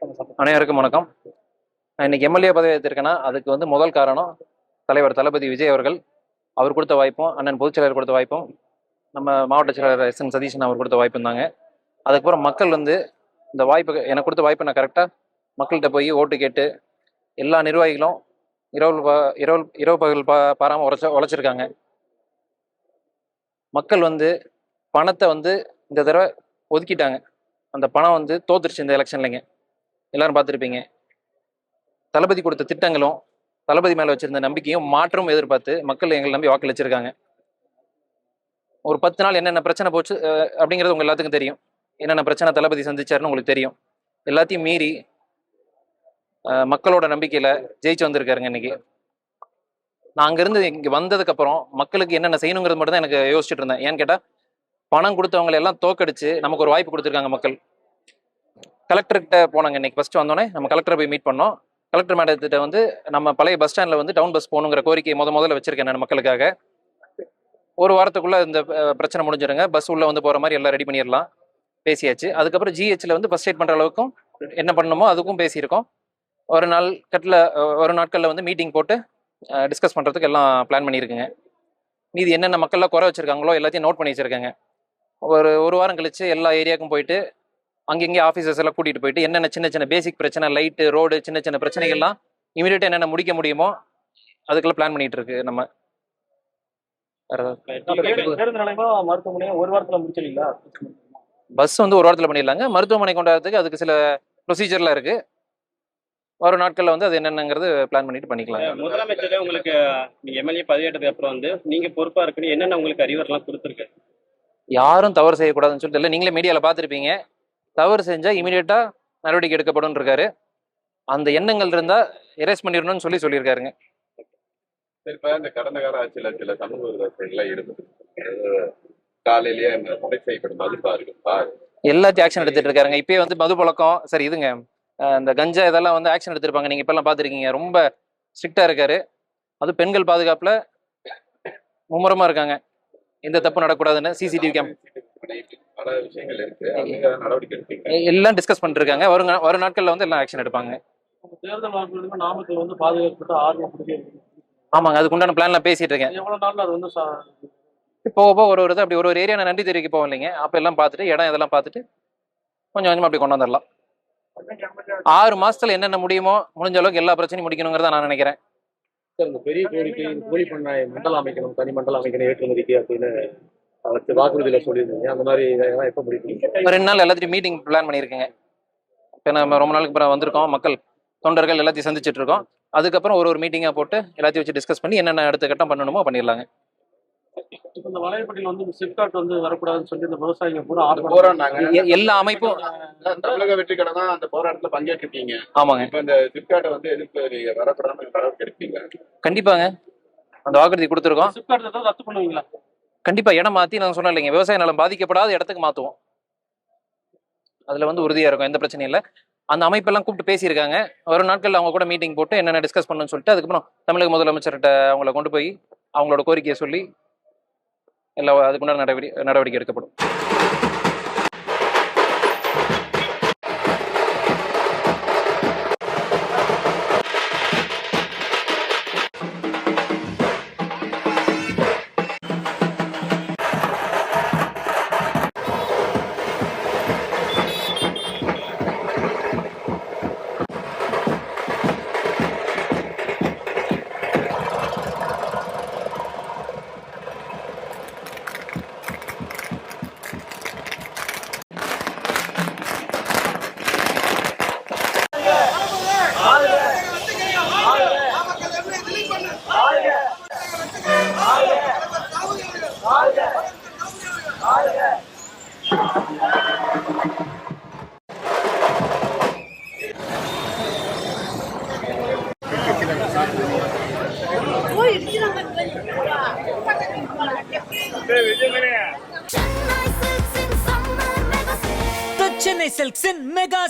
அனைவருக்கும் வணக்கம். நான் இன்னைக்கு எம்எல்ஏ பதவி ஏற்றிருக்கேன்னா அதுக்கு வந்து முதல் காரணம் தலைவர் தளபதி விஜய் அவர்கள். அவர் கொடுத்த வாய்ப்பும், அண்ணன் பொதுச்செயலர் கொடுத்த வாய்ப்பும், நம்ம மாவட்ட செயலர் எஸ்.என். சதீஷன் அவர் கொடுத்த வாய்ப்பும் தாங்க. அதுக்கப்புறம் மக்கள் வந்து இந்த வாய்ப்பு எனக்கு கொடுத்த வாய்ப்பை நான் கரெக்டாக மக்கள்கிட்ட போய் ஓட்டு கேட்டு எல்லா நிர்வாகிகளும் இரவு பகல் பாராமல் உழைச்சிருக்காங்க. மக்கள் வந்து பணத்தை வந்து இந்த தடவை ஒதுக்கிட்டாங்க. அந்த பணம் வந்து தோத்துருச்சு இந்த எலெக்ஷன்லைங்க. எல்லாரும் பார்த்துருப்பீங்க. தளபதி கொடுத்த திட்டங்களும் தளபதி மேலே வச்சிருந்த நம்பிக்கையும் மாற்றமும் எதிர்பார்த்து மக்கள் எங்களை நம்பி வாக்களிச்சிருக்காங்க. ஒரு 10 நாள் என்னென்ன பிரச்சனை போச்சு அப்படிங்கிறது உங்க எல்லாத்துக்கும் தெரியும். என்னென்ன பிரச்சனை தளபதி சந்திச்சாருன்னு உங்களுக்கு தெரியும். எல்லாத்தையும் மீறி மக்களோட நம்பிக்கையில ஜெயிச்சு வந்திருக்காருங்க. இன்னைக்கு நான் அங்கிருந்து இங்க வந்ததுக்கு அப்புறம் மக்களுக்கு என்னென்ன செய்யணுங்கிறது மட்டும் தான் எனக்கு யோசிச்சுட்டு இருந்தேன். ஏன்னு கேட்டா பணம் கொடுத்தவங்களை எல்லாம் தோக்கடிச்சு நமக்கு ஒரு வாய்ப்பு கொடுத்துருக்காங்க மக்கள். கலெக்டர்கிட்ட போனாங்க. இன்னைக்கு ஃபர்ஸ்ட் வந்தோடனே நம்ம கலெக்டரை போய் மீட் பண்ணோம். கலெக்டர் மேடத்திட்ட வந்து நம்ம பழைய பஸ் ஸ்டாண்டில் வந்து டவுன் பஸ் போகணுங்கிற கோரிக்கையை முதல்ல வச்சிருக்கேன் நான் மக்களுக்காக. ஒரு வாரத்துக்குள்ள இந்த பிரச்சனை முடிஞ்சிருங்க. பஸ் உள்ள வந்து போற மாதிரி எல்லாம் ரெடி பண்ணிடலாம் பேசியாச்சு. அதுக்கப்புறம் ஜிஹெச்ல வந்து ஃபர்ஸ்ட் எய்ட் பண்ற அளவுக்கும் என்ன பண்ணணுமோ அதுக்கும் பேசியிருக்கோம். ஒரு நாட்களில் வந்து மீட்டிங் போட்டு டிஸ்கஸ் பண்றதுக்கு எல்லாம் பிளான் பண்ணியிருக்குங்க. மீதி என்னென்ன மக்கள்லாம் குறை வச்சிருக்காங்களோ எல்லாத்தையும் நோட் பண்ணி வச்சிருக்காங்க. ஒரு வாரம் கழிச்சு எல்லா ஏரியாவுக்கும் போயிட்டு அங்கங்கே ஆஃபீஸர்ஸ் எல்லாம் கூட்டிகிட்டு போயிட்டு என்னென்ன சின்ன பேசிக் பிரச்சனை, லைட்டு, ரோடு, சின்ன பிரச்சனைகள்லாம் இமீடியட்டாக என்னென்ன முடிக்க முடியுமோ அதுக்கெல்லாம் பிளான் பண்ணிட்டு இருக்கு. நம்ம பஸ் வந்து ஒரு வாரத்தில் பண்ணிடலாங்க. மருத்துவமனை கொண்டாடுறதுக்கு அதுக்கு சில ப்ரொசீஜர்லாம் இருக்கு. வரும் நாட்களில் வந்து அது என்னென்னங்கிறது பிளான் பண்ணிட்டு பண்ணிக்கலாம். முதலமைச்சர் உங்களுக்கு நீங்க எம்எல்ஏ பதவியேற்றதுக்கு அப்புறம் வந்து நீங்க பொறுப்பா இருக்குன்னு என்னென்ன உங்களுக்கு அறிவுரைலாம் கொடுத்துருக்கு? யாரும் தவறு செய்யக்கூடாதுன்னு சொல்லிட்டு இல்லை, நீங்களே மீடியாவில் பார்த்துருப்பீங்க. தவறு செஞ்சா இமீடியட்டா நடவடிக்கை எடுக்கப்படும் இருக்காரு. அந்த எண்ணங்கள் இருந்தா எரேஸ் பண்ணிடணும்னு சொல்லியிருக்காருங்க. இந்த கடந்த கால ஆட்சியில சில சமூக விரோதங்கள்லாம் இருந்தது. காலையிலேயே கொலை செய்யப்படும் மதுப்பா இருக்குப்பா, எல்லாத்தையும் ஆக்ஷன் எடுத்துட்டு இருக்காருங்க. இப்பயே வந்து மது பழக்கம் சரி இதுங்க இந்த கஞ்சா இதெல்லாம் வந்து ஆக்ஷன் எடுத்திருப்பாங்க. நீங்க இப்பெல்லாம் பார்த்துருக்கீங்க. ரொம்ப ஸ்ட்ரிக்டா இருக்காரு. அது பெண்கள் பாதுகாப்புல மும்முரமா இருக்காங்க. எந்த தப்பு நடக்கூடாதுன்னு சிசிடிவி கேம் பல விஷயங்கள் இருக்கு. நடவடிக்கை எடுப்பீங்க, எல்லாம் டிஸ்கஸ் பண்ணிட்டு இருக்காங்க. வரும் நாட்கள்ல வந்து எல்லாம் ஆக்ஷன் எடுப்பாங்க. தேர்தல் வாக்குறுதிக்கு நாமக்கல் வந்து பாதுகாப்பு ஆர்வம். ஆமாங்க, அதுக்கு உண்டான பிளான்லாம் பேசிட்டு இருக்கேன். எவ்வளவு நாள்ல அது வந்து போக ஒரு அப்படி ஒரு ஏரியா நான் நன்றி தெரிவிக்க போவோம் இல்லைங்க. அப்ப எல்லாம் பார்த்துட்டு இடம் இதெல்லாம் பார்த்துட்டு கொஞ்சம் கொஞ்சமா அப்படி கொண்டு வந்துடலாம். 6 மாசத்துல என்னென்ன முடியுமோ முடிஞ்ச அளவுக்கு எல்லா பிரச்சனையும் முடிக்கணுங்கிறத நான் நினைக்கிறேன். இந்த பெரிய கோரிக்கை கோழி பண்ணாய் மண்டலம் அமைக்கணும், தனி மண்டலம் அமைக்கணும் ஏற்றுமதிக்கு அப்படின்னு வாக்குறுதியில சொல்லியிருந்தீங்க. அந்த மாதிரி எப்ப முடிப்பீங்க? 2 நாள் எல்லாத்தையும் மீட்டிங் பிளான் பண்ணியிருக்கேங்க. இப்போ நம்ம ரொம்ப நாளுக்கு அப்புறம் வந்திருக்கோம். மக்கள் தொண்டர்கள் எல்லாத்தையும் சந்திச்சுட்டு இருக்கோம். அதுக்கப்புறம் ஒரு மீட்டிங்கா போட்டு எல்லாத்தையும் வச்சு டிஸ்கஸ் பண்ணி என்னென்ன அடுத்த கட்டம் பண்ணணுமோ பண்ணிடலாங்க. இந்த வலைப்பட்டியில் வந்து சிப்காட் வந்து வரக்கூடாதுன்னு சொல்லி இந்த விவசாயிகள் பூரா எல்லா அமைப்பும் தமிழக வெற்றி கழகம் தான் அந்த போராட்டத்துல பங்கேற்றிருக்கீங்க. ஆமாங்க. இப்ப இந்த சிப்காட்டை வந்து எதிர்ப்பு வரக்கூடாதுன்னு நடவடிக்கை எடுப்பீங்க? கண்டிப்பாங்க, அந்த வாக்குறுதி கொடுத்துருக்கோம். சிப்காட் ரத்து பண்ணுவீங்களா? கண்டிப்பா இடம் மாத்தி நான் சொன்னேன் இல்லைங்க, விவசாய நலம் பாதிக்கப்படாத இடத்துக்கு மாத்துவோம். அதுல வந்து உறுதியா இருக்கும், எந்த பிரச்சனையும் இல்லை. அந்த அமைப்பெல்லாம் கூப்பிட்டு பேசியிருக்காங்க. ஒரு நாட்கள் அவங்க கூட மீட்டிங் போட்டு என்னென்ன டிஸ்கஸ் பண்ணணும்னு சொல்லிட்டு அதுக்கப்புறம் தமிழக முதலமைச்சர்கிட்ட அவங்கள கொண்டு போய் அவங்களோட கோரிக்கையை சொல்லி எல்லாம் அதுக்குண்டான நடவடிக்கை எடுக்கப்படும். Chennai Silks in Mega